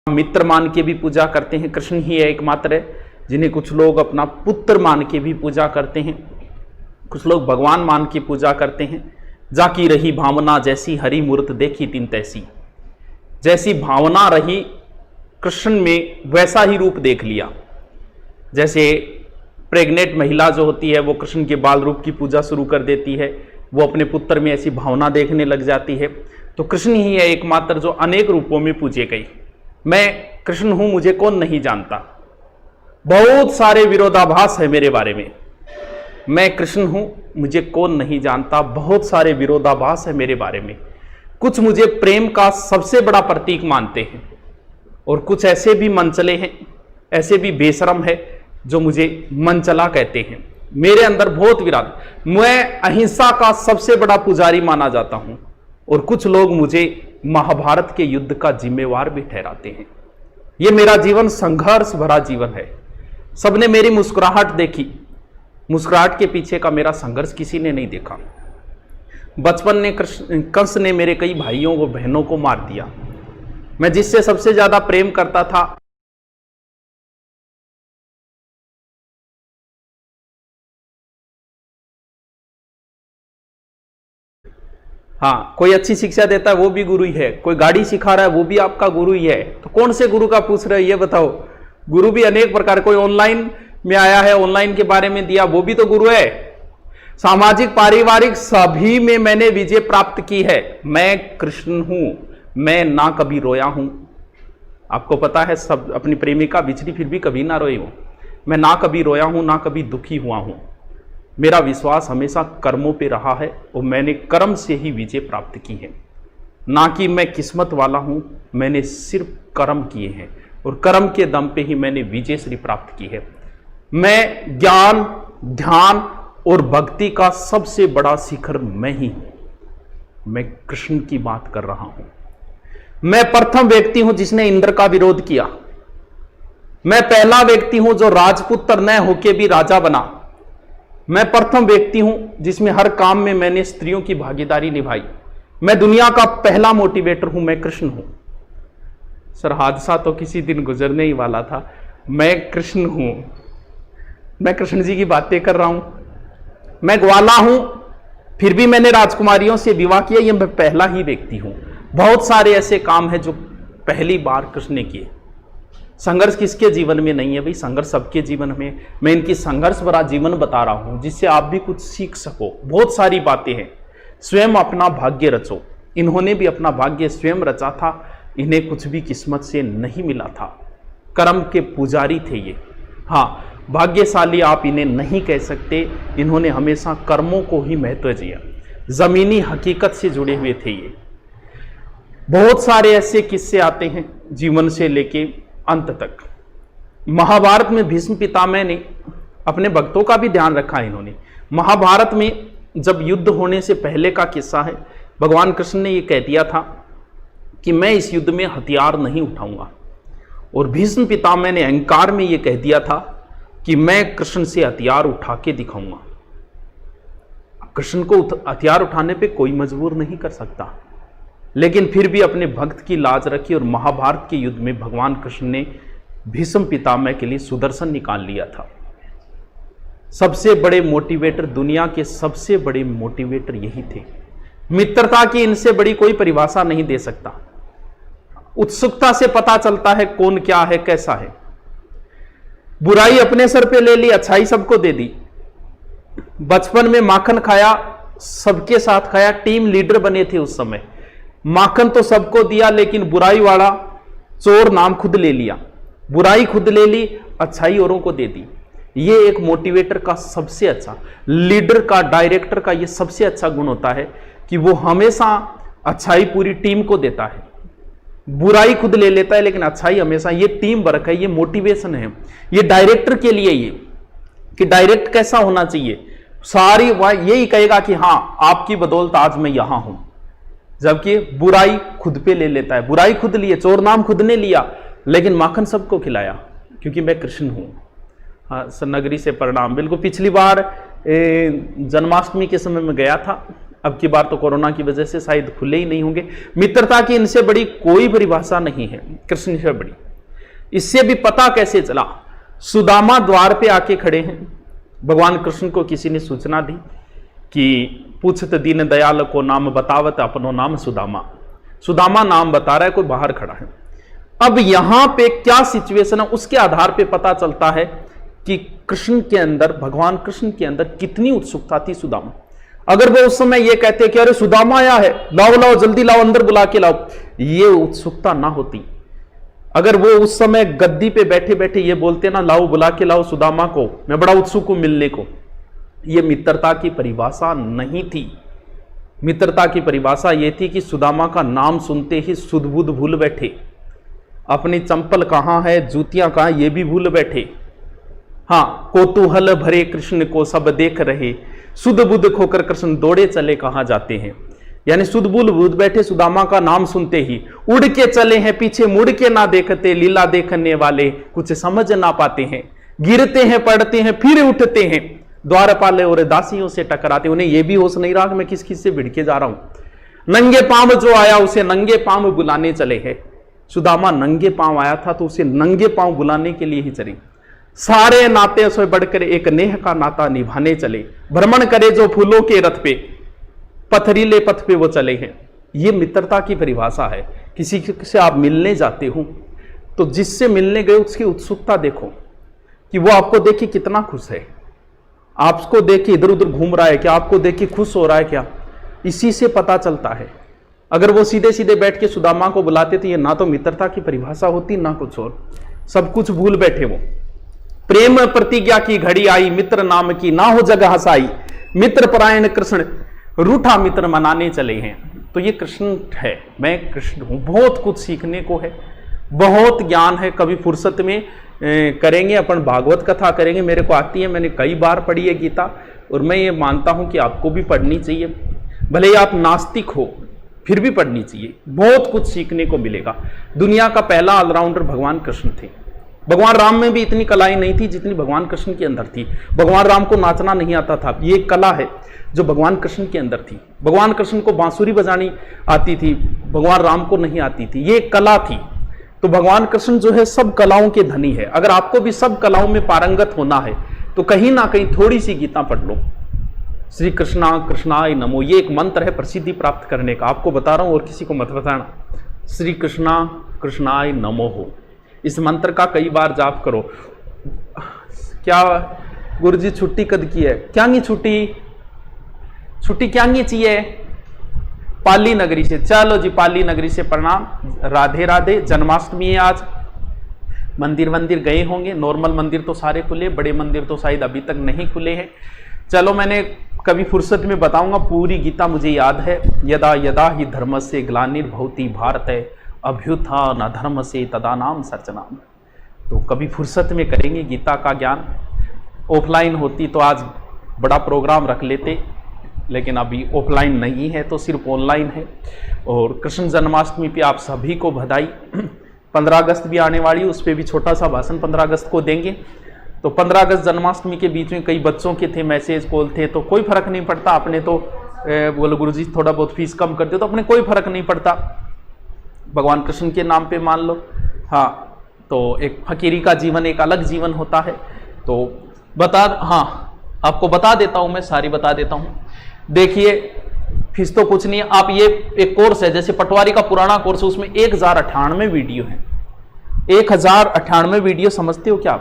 मित्र मान के भी पूजा करते हैं। कृष्ण ही एकमात्र है जिन्हें कुछ लोग अपना पुत्र मान के भी पूजा करते हैं, कुछ लोग भगवान मान के पूजा करते हैं। जाकी रही भावना जैसी हरि मूर्त देखी तिन तैसी, जैसी भावना रही कृष्ण में वैसा ही रूप देख लिया। जैसे प्रेग्नेंट महिला जो होती है वो कृष्ण के बाल रूप की पूजा शुरू कर देती है, वो अपने पुत्र में ऐसी भावना देखने लग जाती है। तो कृष्ण ही है एकमात्र जो अनेक रूपों में पूजे गए। मैं कृष्ण हूं, मुझे कौन नहीं जानता। बहुत सारे विरोधाभास है मेरे बारे में। मैं कृष्ण हूं, मुझे कौन नहीं जानता। बहुत सारे विरोधाभास है मेरे बारे में। कुछ मुझे प्रेम का सबसे बड़ा प्रतीक मानते हैं और कुछ ऐसे भी मनचले हैं, ऐसे भी बेशरम है जो मुझे मनचला कहते हैं। मेरे अंदर बहुत विराट, मैं अहिंसा का सबसे बड़ा पुजारी माना जाता हूं और कुछ लोग मुझे महाभारत के युद्ध का जिम्मेवार भी ठहराते हैं। यह मेरा जीवन संघर्ष भरा जीवन है। सबने मेरी मुस्कुराहट देखी, मुस्कुराहट के पीछे का मेरा संघर्ष किसी ने नहीं देखा। बचपन में कंस ने मेरे कई भाइयों को बहनों को मार दिया। मैं जिससे सबसे ज्यादा प्रेम करता था, हाँ, कोई अच्छी शिक्षा देता है वो भी गुरु ही है, कोई गाड़ी सिखा रहा है वो भी आपका गुरु ही है। तो कौन से गुरु का पूछ रहे हो ये बताओ। गुरु भी अनेक प्रकार, कोई ऑनलाइन में आया है, ऑनलाइन के बारे में दिया, वो भी तो गुरु है। सामाजिक पारिवारिक सभी में मैंने विजय प्राप्त की है। मैं कृष्ण हूं, मैं ना कभी रोया हूं। आपको पता है सब अपनी प्रेमिका बिछड़ी फिर भी कभी ना रोई हूं। मैं ना कभी रोया हूं, ना कभी दुखी हुआ हूं। मेरा विश्वास हमेशा कर्मों पे रहा है और मैंने कर्म से ही विजय प्राप्त की है। ना कि मैं किस्मत वाला हूं, मैंने सिर्फ कर्म किए हैं और कर्म के दम पे ही मैंने विजय श्री प्राप्त की है। मैं ज्ञान, ध्यान और भक्ति का सबसे बड़ा शिखर मैं ही हूं। मैं कृष्ण की बात कर रहा हूं। मैं प्रथम व्यक्ति हूं जिसने इंद्र का विरोध किया। मैं पहला व्यक्ति हूं जो राजपुत्र न होके भी राजा बना। मैं प्रथम व्यक्ति हूं जिसमें हर काम में मैंने स्त्रियों की भागीदारी निभाई। मैं दुनिया का पहला मोटिवेटर हूं, मैं कृष्ण हूं। सर, हादसा तो किसी दिन गुजरने ही वाला था। मैं कृष्ण हूं, मैं कृष्ण जी की बातें कर रहा हूं। मैं ग्वाला हूं, फिर भी मैंने राजकुमारियों से विवाह किया। ये मैं पहला ही व्यक्ति हूं। बहुत सारे ऐसे काम हैं जो पहली बार कृष्ण ने किए। संघर्ष किसके जीवन में नहीं है भाई, संघर्ष सबके जीवन में। मैं इनकी संघर्ष भरा जीवन बता रहा हूं जिससे आप भी कुछ सीख सको। बहुत सारी बातें हैं। स्वयं अपना भाग्य रचो। इन्होंने भी अपना भाग्य स्वयं रचा था। इन्हें कुछ भी किस्मत से नहीं मिला था। कर्म के पुजारी थे ये। हाँ, भाग्यशाली आप इन्हें नहीं कह सकते। इन्होंने हमेशा कर्मों को ही महत्व दिया। जमीनी हकीकत से जुड़े हुए थे ये। बहुत सारे ऐसे किस्से आते हैं जीवन से लेके अंत तक। महाभारत में भीष्म पितामह ने अपने भक्तों का भी ध्यान रखा है। इन्होंने महाभारत में जब युद्ध होने से पहले का किस्सा है, भगवान कृष्ण ने यह कह दिया था कि मैं इस युद्ध में हथियार नहीं उठाऊंगा। और भीष्म पितामह ने अहंकार में यह कह दिया था कि मैं कृष्ण से हथियार उठा के दिखाऊंगा। कृष्ण को हथियार उठाने पे कोई मजबूर नहीं कर सकता, लेकिन फिर भी अपने भक्त की लाज रखी और महाभारत के युद्ध में भगवान कृष्ण ने भीष्म पितामह के लिए सुदर्शन निकाल लिया था। सबसे बड़े मोटिवेटर, दुनिया के सबसे बड़े मोटिवेटर यही थे। मित्रता की इनसे बड़ी कोई परिभाषा नहीं दे सकता। उत्सुकता से पता चलता है कौन क्या है, कैसा है। बुराई अपने सर पे ले ली, अच्छाई सबको दे दी। बचपन में माखन खाया, सबके साथ खाया, टीम लीडर बने थे उस समय। माखन तो सबको दिया, लेकिन बुराई वाला चोर नाम खुद ले लिया। बुराई खुद ले ली, अच्छाई औरों को दे दी। ये एक मोटिवेटर का सबसे अच्छा, लीडर का, डायरेक्टर का ये सबसे अच्छा गुण होता है कि वो हमेशा अच्छाई पूरी टीम को देता है। बुराई खुद ले लेता है लेकिन अच्छाई हमेशा। ये टीम वर्क है, ये मोटिवेशन है। ये डायरेक्टर के लिए ये कि डायरेक्ट कैसा होना चाहिए, सारी यही कहेगा कि हां आपकी बदौलत आज मैं यहां हूं। जबकि बुराई खुद पे ले लेता है। बुराई खुद लिए, चोर नाम खुद ने लिया, लेकिन माखन सबको खिलाया क्योंकि मैं कृष्ण हूं। हाँ सर, नगरी से प्रणाम। बिल्कुल, पिछली बार जन्माष्टमी के समय में गया था। अब की बार तो कोरोना की वजह से शायद खुले ही नहीं होंगे। मित्रता की इनसे बड़ी कोई परिभाषा नहीं है, कृष्ण से बड़ी। इससे भी पता कैसे चला, सुदामा द्वार पे आके खड़े हैं, भगवान कृष्ण को किसी ने सूचना दी कि पूछत दीन दयाल को नाम बतावत अपनो नाम सुदामा। सुदामा नाम बता रहा है, कोई बाहर खड़ा है। अब यहां पे क्या सिचुएशन है, उसके आधार पे पता चलता है कि कृष्ण के अंदर, भगवान कृष्ण के अंदर कितनी उत्सुकता थी सुदामा। अगर वो उस समय ये कहते कि अरे सुदामा आया है, लाओ लाओ जल्दी लाओ, अंदर बुला के लाओ, ये उत्सुकता ना होती। अगर वो उस समय गद्दी पे बैठे बैठे ये बोलते ना, लाओ बुला के लाओ सुदामा को, मैं बड़ा उत्सुक हूं मिलने को, ये मित्रता की परिभाषा नहीं थी। मित्रता की परिभाषा ये थी कि सुदामा का नाम सुनते ही सुध बुध भूल बैठे, अपनी चंपल कहां है, जूतियां कहां, ये भी भूल बैठे। हाँ, कौतूहल भरे कृष्ण को सब देख रहे, सुध बुध खोकर कृष्ण दौड़े चले कहां जाते हैं। यानी सुध बुध भूल बैठे, सुदामा का नाम सुनते ही उड़ के चले हैं, पीछे मुड़ के ना देखते, लीला देखने वाले कुछ समझ ना पाते हैं, गिरते हैं पड़ते हैं फिर उठते हैं, द्वारपाल और दासियों से टकराते। उन्हें यह भी होश नहीं रहा कि मैं किस किस से भिड़के जा रहा हूं। नंगे पांव जो आया उसे नंगे पांव बुलाने चले हैं। सुदामा नंगे पांव आया था तो उसे नंगे पांव बुलाने के लिए ही चले। सारे नाते से बढ़कर एक नेह का नाता निभाने चले, भ्रमण करे जो फूलों के रथ पे, पथरीले पथ पे वो चले हैं। ये मित्रता की परिभाषा है। किसी से आप मिलने जाते हो तो जिससे मिलने गए उसकी उत्सुकता देखो कि वो आपको देख के कितना खुश है, आपको देख के इधर उधर घूम रहा है क्या, आपको देख के खुश हो रहा है क्या, इसी से पता चलता है। अगर वो सीधे सीधे बैठ के सुदामा को बुलाते तो ये ना तो मित्रता की परिभाषा होती ना कुछ और, सब कुछ भूल बैठे वो। प्रेम प्रतिज्ञा की घड़ी आई, मित्र नाम की ना हो जगह हसाई, मित्र परायण कृष्ण रूठा मित्र मनाने चले हैं। तो ये कृष्ण है, मैं कृष्ण हूं। बहुत कुछ सीखने को है, बहुत ज्ञान है। कभी फुर्सत में करेंगे, अपन भागवत कथा करेंगे, मेरे को आती है, मैंने कई बार पढ़ी है गीता, और मैं ये मानता हूं कि आपको भी पढ़नी चाहिए। भले ही आप नास्तिक हो फिर भी पढ़नी चाहिए, बहुत कुछ सीखने को मिलेगा। दुनिया का पहला ऑलराउंडर भगवान कृष्ण थे। भगवान राम में भी इतनी कलाएं नहीं थी जितनी भगवान कृष्ण के अंदर थी। भगवान राम को नाचना नहीं आता था, ये एक कला है जो भगवान कृष्ण के अंदर थी। भगवान कृष्ण को बांसुरी बजानी आती थी, भगवान राम को नहीं आती थी, ये एक कला थी। तो भगवान कृष्ण जो है सब कलाओं के धनी है। अगर आपको भी सब कलाओं में पारंगत होना है तो कहीं ना कहीं थोड़ी सी गीता पढ़ लो। श्री कृष्णा कृष्णाय नमो, ये एक मंत्र है प्रसिद्धि प्राप्त करने का, आपको बता रहा हूं और किसी को मत बताना। श्री कृष्णा कृष्णाय नमो हो, इस मंत्र का कई बार जाप करो। क्या गुरुजी छुट्टी कद की है, क्या नहीं छुट्टी क्या नहीं चाहिए, पाली नगरी से। चलो जी, पाली नगरी से प्रणाम, राधे राधे। जन्माष्टमी है आज, मंदिर गए होंगे, नॉर्मल मंदिर तो सारे खुले, बड़े मंदिर तो शायद अभी तक नहीं खुले हैं। चलो मैंने कभी फुर्सत में बताऊंगा, पूरी गीता मुझे याद है। यदा यदा ही धर्म से ग्लानिर्भवति भारत अभ्युत्थान अधर्म से तदा नाम सर्चनाम। तो कभी फुर्सत में करेंगे गीता का ज्ञान। ऑफलाइन होती तो आज बड़ा प्रोग्राम रख लेते, लेकिन अभी ऑफलाइन नहीं है तो सिर्फ ऑनलाइन है। और कृष्ण जन्माष्टमी पे आप सभी को बधाई। 15 अगस्त भी आने वाली है, उस पर भी छोटा सा भाषण 15 अगस्त को देंगे। तो 15 अगस्त जन्माष्टमी के बीच में कई बच्चों के थे, मैसेज कॉल थे, तो कोई फर्क नहीं पड़ता। अपने तो बोलो गुरुजी थोड़ा बहुत फीस कम कर दे, तो अपने कोई फर्क नहीं पड़ता, भगवान कृष्ण के नाम पे मान लो। हाँ, तो एक फकीरी का जीवन एक अलग जीवन होता है। तो आपको बता देता हूं, मैं सारी बता देता हूं। देखिए फीस तो कुछ नहीं है, आप ये एक कोर्स है, जैसे पटवारी का पुराना कोर्स है, उसमें 1098 वीडियो है। 1098 वीडियो समझते हो क्या?